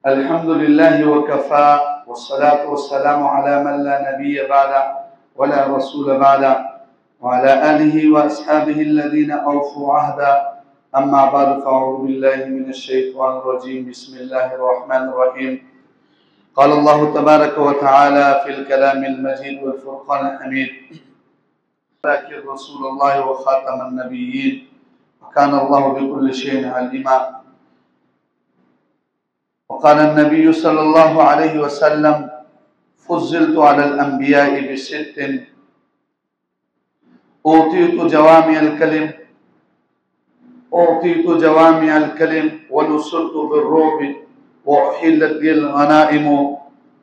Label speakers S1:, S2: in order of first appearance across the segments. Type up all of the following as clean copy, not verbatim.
S1: الحمد لله وكفى والصلاة والسلام على من لا نبي بعده ولا رسول بعده وعلى آله وأصحابه الذين أوفوا عهدا. أما بعد فأعوذ بالله من الشيطان الرجيم. بسم الله الرحمن الرحيم. قال الله تبارك وتعالى في الكلام المجيد والفرقان الحميد: لكن رسول الله وخاتم النبيين وكان الله بكل شيء عليما. وقال النبي صلى الله عليه وسلم: فضلت على الأنبياء بست: أوتيت جوامع الكلم ونصرت بالرعب وأحلت لي الغنائم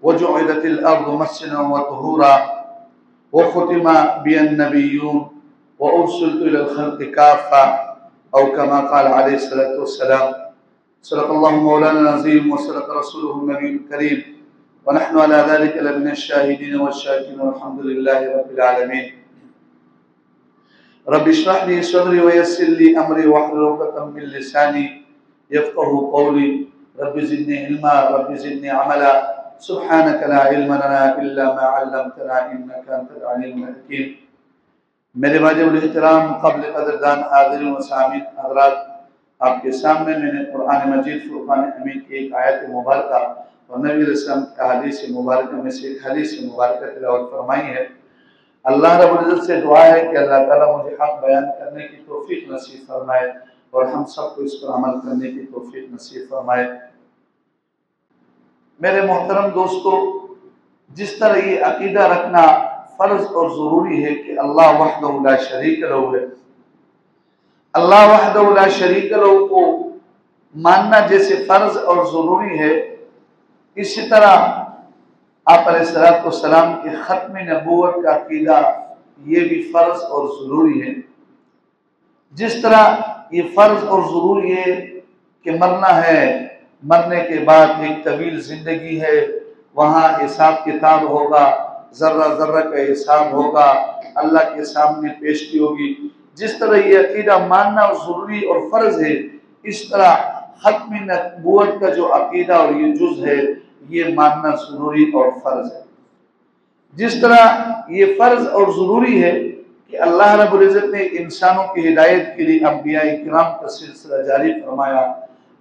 S1: وجعلت الأرض مسجدا وطهورا وختم بي النبيون وأرسلت إلى الخلق كافة، أو كما قال عليه الصلاة والسلام. صدق الله مولانا العظيم وصدق رسوله النبي الكريم، ونحن على ذلك لمن الشاهدين والشاكرين، والحمد لله رب العالمين. رب اشرح لي صدري ويسر لي أمري واحلل عقدة من لساني يفقهوا قولي. رب زدني علما رب زدني عملا سبحانك لا علم لنا إلا ما علمتنا إنك أنت العليم الحكيم. میرے واجب الاحترام قبل قدردان حاضرین و سامعین حضرات، آپ کے سامنے میں نے قرآن مجید فرقان حمید کی ایک آیت مبارکہ اور نبی علیہ السلام کی حدیث مبارکہ میں سے ایک حدیث مبارکہ تلاوت فرمائی ہے. اللہ رب العزت سے دعا ہے کہ اللہ تعالیٰ مجھے حق بیان کرنے کی توفیق نصیب فرمائے اور ہم سب کو اس پر عمل کرنے کی توفیق نصیب فرمائے. میرے محترم دوستو، جس طرح یہ عقیدہ رکھنا فرض اور ضروری ہے کہ اللہ وحدہ لا شریک لہ ہے، اللہ وحدہ لا شریک لہ کو ماننا جیسے فرض اور ضروری ہے، اسی طرح آپ علیہ السلام کے ختم نبوت کا عقیدہ یہ بھی فرض اور ضروری ہے. جس طرح یہ فرض اور ضروری ہے کہ مرنا ہے، مرنے کے بعد ایک طویل زندگی ہے، وہاں حساب کتاب ہوگا، ذرہ ذرہ کا حساب ہوگا، اللہ کے سامنے پیشی ہوگی. جس طرح یہ عقیدہ ماننا ضروری اور فرض ہے، اس طرح ختم نبوت کا جو عقیدہ اور یہ جز ہے یہ ماننا ضروری اور فرض ہے. جس طرح یہ فرض اور ضروری ہے کہ اللہ رب العزت نے انسانوں کی ہدایت کے لیے انبیاء کرام کا سلسلہ جاری فرمایا،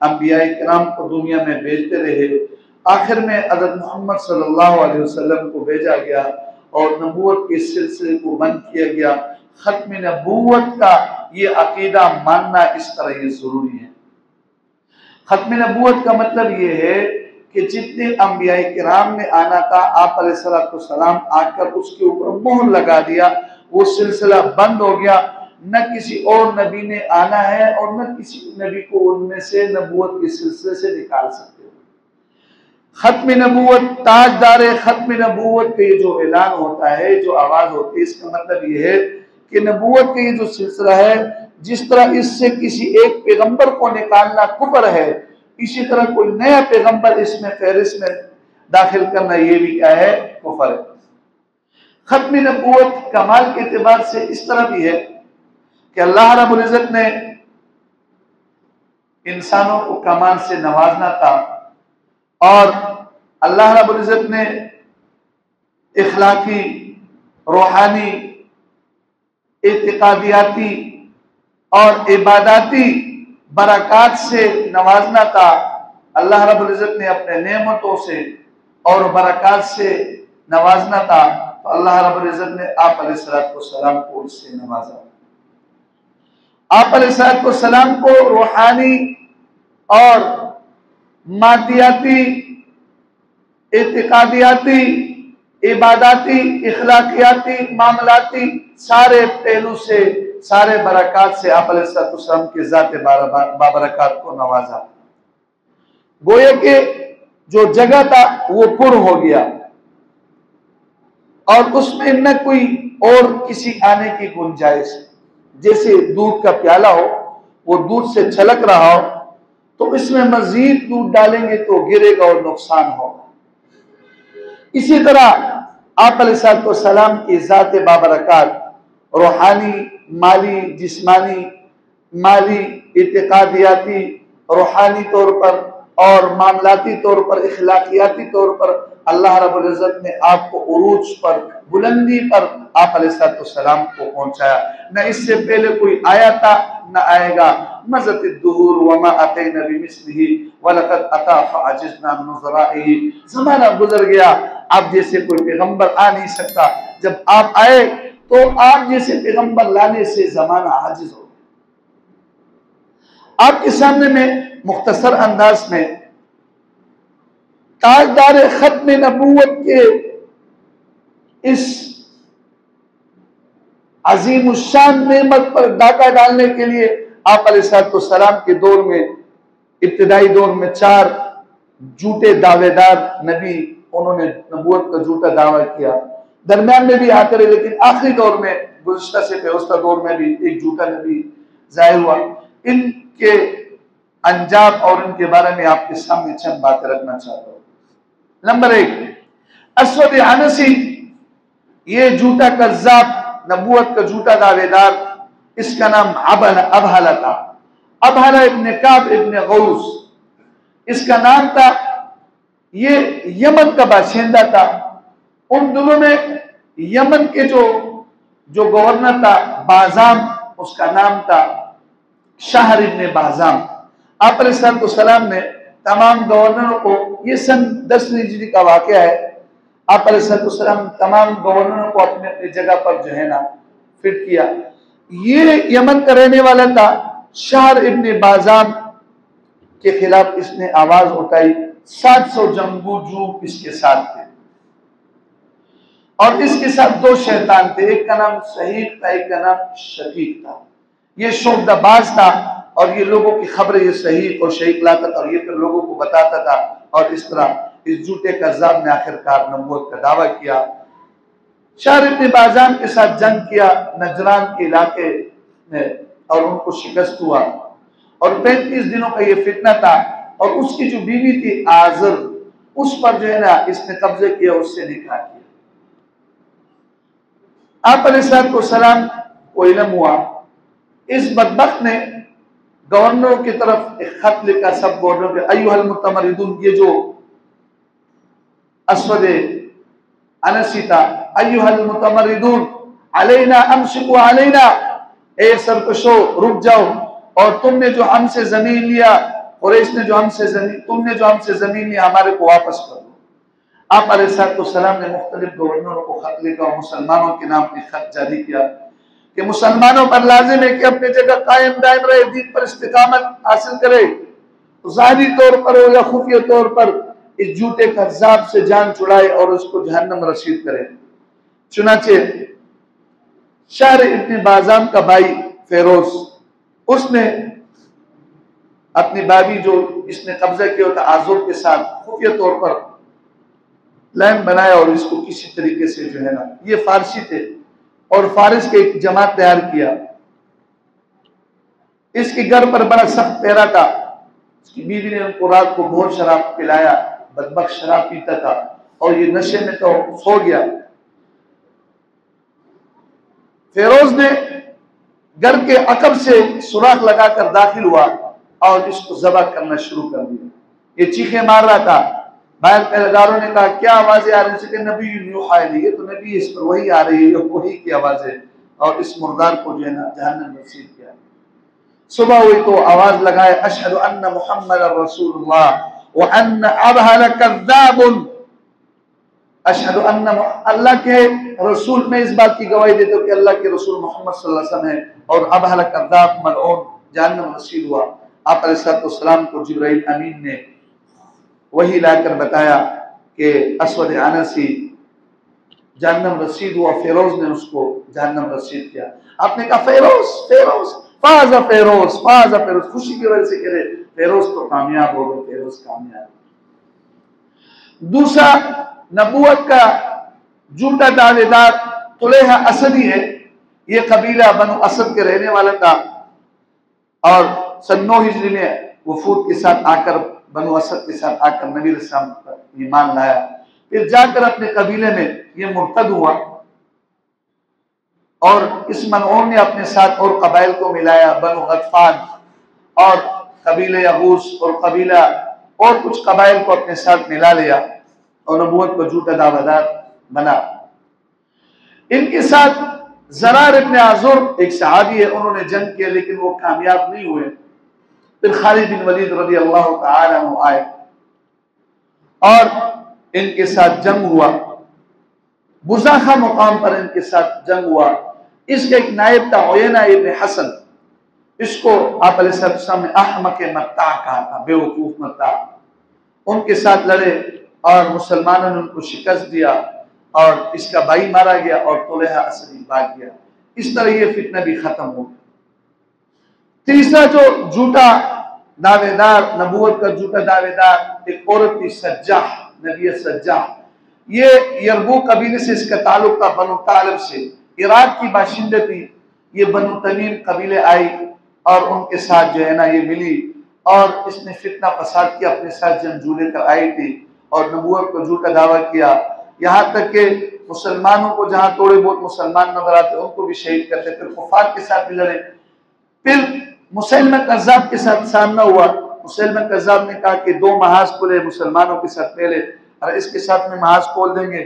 S1: انبیاء کرام کو دنیا میں بھیجتے رہے، آخر میں حضرت محمد صلی اللہ علیہ وسلم کو بھیجا گیا اور نبوت کے سلسلے کو بند کیا گیا. ختم نبوت کا یہ عقیدہ ماننا اس طرح یہ ضروری ہے. ختم نبوت کا مطلب یہ ہے کہ جتنے انبیاء کرام نے آنا تھا، آپ علیہ السلام آ کر اس کے اوپر مہر لگا دیا، وہ سلسلہ بند ہو گیا. نہ کسی اور نبی نے آنا ہے اور نہ کسی نبی کو ان میں سے نبوت کے سلسلے سے نکال سکتے. ختم نبوت، تاجدار ختم نبوت کا یہ جو اعلان ہوتا ہے، جو آواز ہوتی ہے، اس کا مطلب یہ ہے کہ نبوت کا یہ جو سلسلہ ہے، جس طرح اس سے کسی ایک پیغمبر کو نکالنا کفر ہے، اسی طرح کوئی نیا پیغمبر اس میں فہرست میں داخل کرنا یہ بھی کیا ہے؟ کفر ہے. ختم نبوت کمال کے اعتبار سے اس طرح بھی ہے کہ اللہ رب العزت نے انسانوں کو کمال سے نوازنا تھا اور اللہ رب العزت نے اخلاقی، روحانی، اعتقادیاتی اور عباداتی برکات سے نوازنا تھا. اللہ رب العزت نے اپنے نعمتوں سے اور برکات سے نوازنا تھا، تو اللہ رب العزت نے آپ علیہ السلام کو اس سے نوازا. آپ علیہ السلام کو روحانی اور مادیاتی، اعتقادیاتی، عباداتی، اخلاقیاتی، معاملاتی سارے پہلو سے، سارے برکات سے آپ علیہ السلام کے ذات بابرکات کو نوازا. گویا کہ جو جگہ تھا وہ پر ہو گیا اور اس میں نہ کوئی اور کسی آنے کی گنجائش. جیسے دودھ کا پیالہ ہو، وہ دودھ سے چھلک رہا ہو، تو اس میں مزید دودھ ڈالیں گے تو گرے گا اور نقصان ہوگا. اسی طرح آپ علیہ السلام کی ذات بابرکات، روحانی، مالی، جسمانی، مالی، اعتقادیاتی، روحانی طور پر اور معاملاتی طور پر، اخلاقیاتی طور پر اللہ رب العزت نے آپ کو عروج پر، بلندی پر آپ علیہ السلام کو پہنچایا. نہ اس سے پہلے کوئی آیا تھا نہ آئے گا. مضت الدہور وما اتینا بمثلہ ولقد اتی فعجزنا عن نظرائہ. زمانہ گزر گیا، آپ جیسے کوئی پیغمبر آ نہیں سکتا. جب آپ آئے تو آپ جیسے پیغمبر لانے سے زمانہ عاجز ہو. آپ کے سامنے میں مختصر انداز میں تاجدار ختم نبوت کے اس عظیم الشان نعمت پر ڈاکہ ڈالنے کے لیے آپ علیہ السلام کے دور میں، ابتدائی دور میں 4 جھوٹے دعوے دار نبی، انہوں نے نبوت کا جھوٹا دعویٰ کیا. درمیان میں بھی آتے رہے، لیکن آخری دور میں، گزشتہ سے پیوستہ دور میں بھی ایک جھوٹا نبی ظاہر ہوا. ان کے انجام اور ان کے بارے میں آپ کے سامنے چند باتیں رکھنا چاہتا ہوں. نمبر 1، اسود عنسی، یہ جھوٹا کذاب، نبوت کا جھوٹا دعوے دار، اس کا نام ابہلہ تھا. ابہلہ ابن کعب ابن غوث اس کا نام تھا. یہ یمن کا باشندہ تھا. ان دنوں میں یمن کے جو گورنر تھا بازام، اس کا نام تھا شہر ابن بازام. آپ علیہ السلام نے تمام گورنروں کو، یہ سن 10 ہجری کا واقعہ ہے، آپ علیہ السلام تمام گورنروں کو اپنے اپنی جگہ پر جو ہے نا فٹ کیا. یہ یمن کا رہنے والا تھا. شہر ابن بازام کے خلاف اس نے آواز اٹھائی. 700 جنگجو اس کے ساتھ تھے، اور اس کے ساتھ 2 شیطان تھے، ایک کا نام شہیق تھا، ایک کا نام شقیق تھا. یہ شعبدہ باز تھا، اور یہ لوگوں کی خبریں یہ شہیق اور شقیق لاتا تھا، اور یہ پھر لوگوں کو بتاتا تھا. اور اس طرح اس جھوٹے کذاب نے آخرکار نبوت کا دعویٰ کیا. شہر ابن بازام کے ساتھ جنگ کیا نجران کے علاقے میں، اور ان کو شکست ہوا. اور 35 دنوں کا یہ فتنہ تھا. اور اس کی جو بیوی تھی آزر، اس پر جو ہے نا اس نے قبضے کیا، اس سے نکاح کیا. آپ علیہ السلام کو علم ہوا. اس بدبخت نے گورنروں کی طرف ایک خط لکھا، سب گورنروں کے، ایھا المتمردون، یہ جو اسود عنسی تھا، ایھا المتمردون علینا امسکوا علینا، اے سرکشو رک جاؤ، اور تم نے جو ہم سے زمین لیا، قریش نے جو ہم سے زمین، تم نے جو ہم سے زمین لیا، ہمارے کو واپس کر دو. آپ علیہ السلام نے مختلف گورنروں کو خط لکھا اور مسلمانوں کے نام ایک خط جاری کیا کہ مسلمانوں پر لازم ہے کہ اپنے جگہ قائم دائم رہے، دین پر استقامت حاصل کرے، ظاہری طور پر ہو یا خفیہ طور پر اس جھوٹے کذاب سے جان چھڑائے اور اس کو جہنم رسید کرے. چنانچہ شہر ابن بازام کا بھائی فیروز، اس نے اپنی بابی جو اس نے قبضہ کیا تھا آزور کے ساتھ خفیہ طور پر لائن بنایا، اور اس کو کسی طریقے سے جو ہے نا، یہ فارسی تھے اور فارس کے ایک جماعت تیار کیا. اس کے گھر پر بڑا سخت پہرا تھا. اس کی بیوی نے ان کو رات کو بہت شراب پلایا، بدبخت شراب پیتا تھا، اور یہ نشے میں تو سو گیا. فیروز نے گھر کے عقب سے سوراخ لگا کر داخل ہوا اور اس کو ذبح کرنا شروع کر دیا. یہ چیخیں مار رہا تھا. باہر پہلگاروں نے کہا کیا آوازیں آ رہی ہیں؟ کہ نبی یوحی علیہ، یہ تو نبی، اس پر وہی آ رہی ہے، یہ وہی کی آوازیں، اور اس مردار کو جو ہے نا جہنم نصیب کیا. صبح ہوئی تو آواز لگائے، اشہد ان محمد رسول اللہ وان ابہل کذاب، اشہد ان اللہ کے رسول، میں اس بات کی گواہی دیتا ہوں کہ اللہ کے رسول محمد صلی اللہ علیہ وسلم ہے، اور ابہل کذاب ملعون جہنم نصیب ہوا. آپ علیہ السلام کو جبرائیل امین نے وہی لا کر بتایا کہ اسود عنسی جہنم رسید ہوا. فیروز نے اس کو جہنم رسید کیا. آپ نے کہا فیروز فیروز فاز فیروز فاز فیروز، خوشی کی وجہ سے کہہ رہے فیروز تو کامیاب ہو گئے، فیروز کامیاب. دوسرا نبوت کا جھوٹا دعوے دار طلیحہ اسدی ہے. یہ قبیلہ بنو اسد کے رہنے والا تھا، اور سن 9 ہجری میں وفود کے ساتھ آ کر، بنو اسد کے ساتھ آ کر نبی علیہ السلام پر ایمان لایا. پھر جا کر اپنے قبیلے میں یہ مرتد ہوا، اور اس ملعون نے اپنے ساتھ اور قبائل کو ملایا، بنو غطفان اور قبیلہ یغوث اور قبیلہ اور کچھ قبائل کو اپنے ساتھ ملا لیا اور نبوت کو جھوٹا دعویدار بنا۔ ان کے ساتھ زرار ابن عذر ایک صحابی ہے، انہوں نے جنگ کیا لیکن وہ کامیاب نہیں ہوئے۔ پھر خالد بن ولید رضی اللہ تعالی عنہ آئے اور ان کے ساتھ جنگ ہوا، بزاخہ مقام پر ان کے ساتھ جنگ ہوا۔ اس کا ایک نائب تھا عیینہ ابن حسن، اس کو آپ علیہ السلام نے احمق متاع کہا تھا، بے وقوف متاع۔ ان کے ساتھ لڑے اور مسلمانوں نے ان کو شکست دیا اور اس کا بھائی مارا گیا اور طلحہ اسدی بھاگ گیا۔ اس طرح یہ فتنہ بھی ختم ہو گیا۔ تیسرا جو جھوٹا دعوے دار، نبوت کا جھوٹا دعوے دار، ایک عورت تھی سجاح، نبی سجاح۔ یہ یربو قبیلے سے اس کا تعلق تھا، بنو طالب سے، عراق کی باشندہ تھی۔ یہ بنو تمیم قبیلے آئی اور ان کے ساتھ جو ہے نا یہ ملی اور اس نے فتنہ فساد کیا، اپنے ساتھ جنگجو لے کر آئی تھی اور نبوت کو جھوٹا دعویٰ کیا، یہاں تک کہ مسلمانوں کو جہاں تھوڑے بہت مسلمان نظر آتے ان کو بھی شہید کرتے۔ پھر کفار کے ساتھ بھی لڑے۔ پھر مسیلمہ کذاب کے ساتھ سامنا ہوا۔ مسیلمہ کذاب نے کہا کہ 2 محاذ کھلے مسلمانوں کے ساتھ پہلے، اور اس کے ساتھ میں محاذ کھول دیں گے،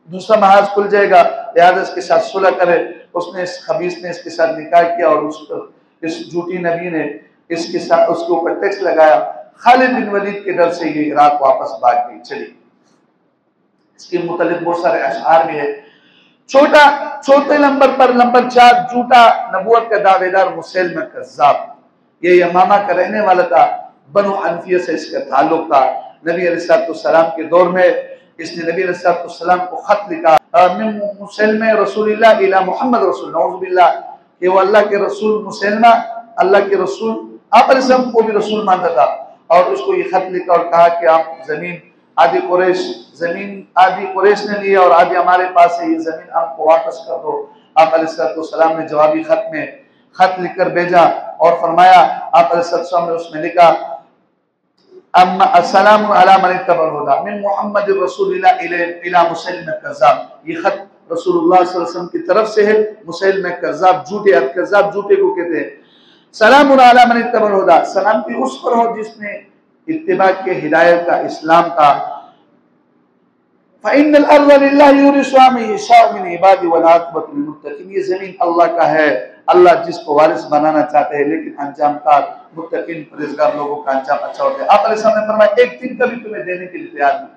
S1: دوسرا محاذ کھل جائے گا، لہذا اس کے ساتھ صلح کرے۔ اس نے اس خبیث نے اس کے ساتھ نکاح کیا اور اس جھوٹی نبی نے اس کے ساتھ اس کے اوپر ٹیکس لگایا۔ خالد بن ولید کے ڈر سے یہ عراق واپس بھاگ گئی چلی۔ اس کے متعلق بہت سارے اشعار بھی ہے۔ چوتھے نمبر پر نمبر 4 جھوٹا نبوت کا دعوے دار مسیلمہ کذاب۔ یہ یمامہ کا رہنے والا تھا، بنو حنفیہ سے اس کا تعلق تھا۔ نبی علیہ السلام کے دور میں اس نے نبی علیہ السلام کو خط لکھا، من مسلمہ رسول اللہ الی محمد رسول، نعوذ باللہ کہ وہ اللہ کے رسول مسلمہ اللہ کے رسول، آپ علیہ السلام کو بھی رسول مانتا تھا، اور اس کو یہ خط لکھا اور کہا کہ آپ زمین آدھی قریش نے لیا اور آدھی ہمارے پاس ہے، یہ زمین آپ کو واپس کر دو۔ آپ علیہ السلام نے جوابی خط میں خط لکھ کر بھیجا اور فرمایا، آپ علیہ السلام نے اس میں لکھا، اما السلام علی من اتبع الہدی من محمد رسول اللہ الی مسیلمہ کذاب۔ یہ خط رسول اللہ صلی اللہ علیہ وسلم کی طرف سے ہے، مسیلمہ کذاب کذاب جھوٹے کو کہتے ہیں۔ سلام علی من اتبع الہدی، سلامتی اس پر ہو جس نے اتباع کے ہدایت کا، اسلام کا۔ فإن الارض للہ یورثها من یشاء من عباده والعاقبۃ للمتقین۔ یہ زمین اللہ کا ہے، اللہ جس کو وارث بنانا چاہتے ہیں، لیکن انجام کار متقین پرہیزگار لوگوں کا انجام اچھا ہوتا ہے۔ آپ علیہ السلام نے فرمایا ایک دن کا بھی تمہیں دینے کے لیے تیار نہیں۔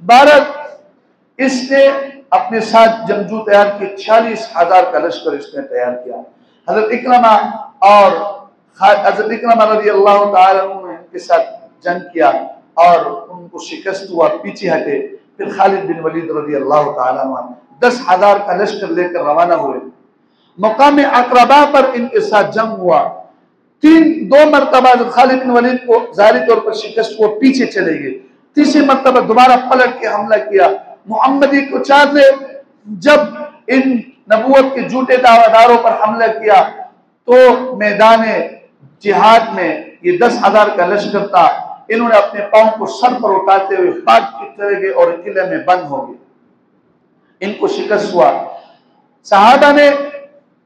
S1: بہرحال اس نے اپنے ساتھ جنگجو تیار کیے، 46,000 کا لشکر اس نے تیار کیا۔ حضرت اکرمہ رضی اللہ تعالیٰ عنہ نے ان کے ساتھ جنگ کیا اور ان کو شکست ہوا، پیچھے ہٹے۔ پھر خالد بن ولید رضی اللہ تعالیٰ عنہ 10,000 کا لشکر لے کر روانہ ہوئے۔ مقام عقربہ پر ان کے ساتھ جنگ ہوا۔ 2 مرتبہ خالد بن ولید کو ظاہری طور پر شکست ہوا، پیچھے چلے گئے۔ تیسری مرتبہ دوبارہ پلٹ کے حملہ کیا۔ محمدی کو چاہتے جب ان نبوت کے جھوٹے دعویٰ داروں پر حملہ کیا تو میدان جہاد میں یہ 10,000 کا لشکر تھا، انہوں نے اپنے پاؤں کو سر پر اٹھاتے ہوئے بھاگ کے چلے گئے اور قلعے میں بند ہو گئے۔ ان کو شکست ہوا۔ صحابہ نے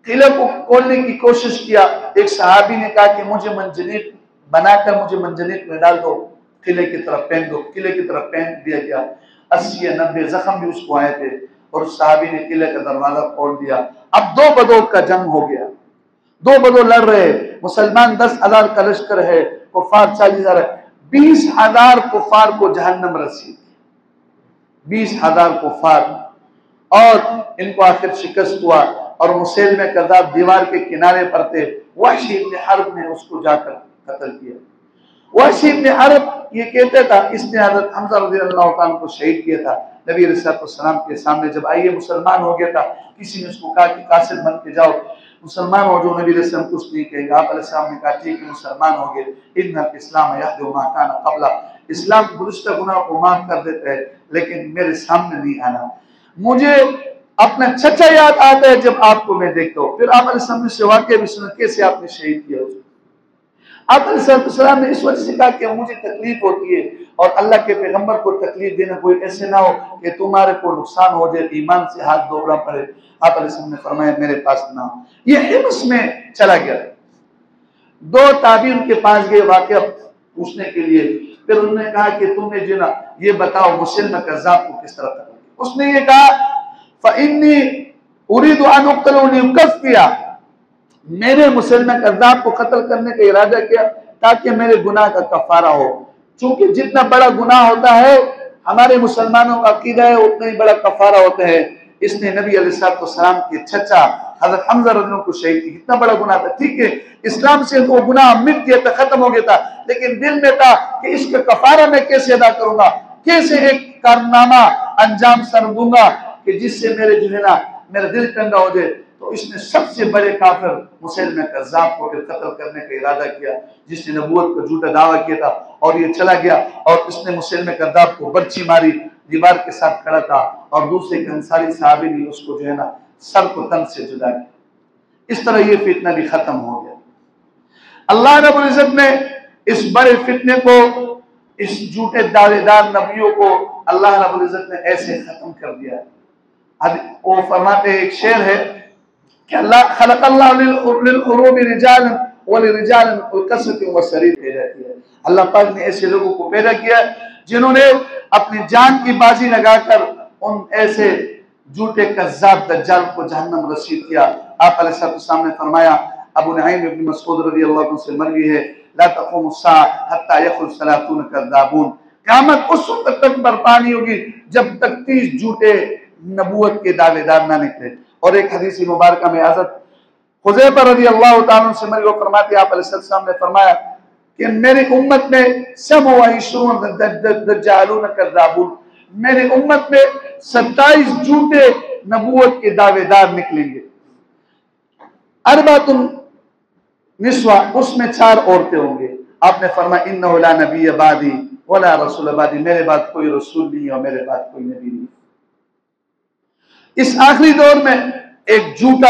S1: قلعے کو کھولنے کی کوشش کیا۔ ایک صحابی نے کہا کہ مجھے منجنیق بنا کر مجھے منجنیق میں ڈال دو، قلعے کی طرف پھینک دو۔ قلعے کی طرف پھینک دیا گیا۔ 80 یا 90 زخم بھی اس کو آئے تھے اور اس صحابی نے قلعے کا دروازہ کھول دیا۔ اب 2 بدو کا جنگ ہو گیا، 2 بدو لڑ رہے، مسلمان 10,000 کا لشکر ہے، کفار 40,000 ہے۔ 20,000 کفار کو جہنم رسید، 20,000 کفار، اور ان کو آخر شکست ہوا اور مسیلمہ کذاب دیوار کے کنارے پر تھے۔ وحشی ابن حرب نے اس کو جا کر قتل کیا۔ وحشی ابن حرب یہ کہتا تھا، اس نے حضرت حمزہ رضی اللہ عنہ کو شہید کیا تھا۔ نبی علیہ السلام کے سامنے جب آئیے مسلمان ہو گیا تھا، کسی نے اس کو کہا کہ قاصد بن کے جاؤ، مسلمان ہو جو۔ نبی علیہ السلام کچھ نہیں کہے گا۔ آپ علیہ السلام نے کہا ٹھیک ہے مسلمان ہو گئے۔ ان الاسلام یہدی ما کان قبلہ، اسلام گزشتہ گناہ کو معاف کر دیتا ہے لیکن میرے سامنے نہیں آنا۔ مجھے اپنا چچا یاد آتا ہے جب آپ کو میں دیکھتا ہوں۔ پھر آپ علیہ السلام نے سے واقعہ بھی سنا کیسے آپ نے شہید کیا اس کو۔ آپ علیہ السلام نے اس وجہ سے کہا کہ مجھے تکلیف ہوتی ہے اور اللہ کے پیغمبر کو تکلیف دینا کوئی ایسے نہ ہو کہ تمہارے کو نقصان ہو جائے، ایمان سے ہاتھ دھونا پڑے۔ آپ علیہ السلام نے فرمایا میرے پاس نہ ہو۔ یہ حمص میں چلا گیا، 2 تابعین کے پاس گئے واقعہ پوچھنے کے لیے۔ پھر انہوں نے کہا کہ تم نے جو نا یہ بتاؤ مسلم کذاب کو کس طرح قتل کیا؟ اس نے یہ کہا فَإِنِّي أُرِيدُ أَنْ أُقْتَلَ وَلِيُكَفِّرَ کیا، میرے مسلم کذاب کو قتل کرنے کا ارادہ کیا تاکہ میرے گناہ کا کفارہ ہو، چونکہ جتنا بڑا گناہ ہوتا ہے ہمارے مسلمانوں کا عقیدہ ہے اتنا ہی بڑا کفارہ ہوتا ہے۔ اس نے نبی علیہ السلام کے چچا حضرت حمزہ رضی اللہ عنہ کو شہید کی، کتنا بڑا گناہ تھا، ٹھیک ہے اسلام سے وہ گناہ مٹ گیا تھا، ختم ہو گیا تھا، لیکن دل میں تھا کہ اس کا کفارہ میں کیسے ادا کروں گا، کیسے ایک کارنامہ انجام سر دوں گا کہ جس سے میرے جو ہے نا میرا دل ٹھنڈا ہو جائے۔ تو اس نے سب سے بڑے کافر مسلم کذاب کو پھر قتل کرنے کا ارادہ کیا، جس نے نبوت کا جھوٹا دعویٰ کیا تھا، اور یہ چلا گیا اور اس نے مسلم کذاب کو برچی ماری، دیوار کے ساتھ کھڑا تھا، اور دوسرے ایک انصاری صحابی نے اس کو جو ہے نا سر کو تن سے جدا کیا۔ اس طرح یہ فتنہ بھی ختم ہو گیا۔ اللہ رب العزت نے اس بڑے فتنے کو، اس جھوٹے دعوے دار نبیوں کو اللہ رب العزت نے ایسے ختم کر دیا۔ وہ فرماتے ہیں، ایک شعر ہے کہ اللہ خلق اللہ للحروب رجالا ولرجال القسوة والسریر پیدا کیا ہے۔ اللہ پاک نے ایسے لوگوں کو پیدا کیا جنہوں نے اپنی جان کی بازی لگا کر ان ایسے جھوٹے کذاب دجال کو جہنم رسید کیا۔ آپ علیہ السلام نے فرمایا، ابو نعیم ابن مسعود رضی اللہ عنہ سے مروی ہے، لا تقوم الساعة حتى يخرج 30 كذابون، قیامت اس وقت تک برپا نہیں ہوگی جب تک 30 جھوٹے نبوت کے دعوے دار نہ نکلے۔ اور ایک حدیث مبارکہ میں حضرت حذیفہ رضی اللہ تعالیٰ عنہ سے مروی فرماتے ہیں، آپ علیہ السلام نے فرمایا کہ میری امت میں 27 دجالون کذابون، میری امت میں 27 جھوٹے نبوت کے دعوے دار نکلیں گے۔ 4 نسوہ، اس میں 4 عورتیں ہوں گے۔ آپ نے فرمایا انہ لا نبی بعدی ولا رسول بعدی، میرے بعد کوئی رسول نہیں اور میرے بعد کوئی نبی نہیں۔ اس آخری دور میں ایک جھوٹا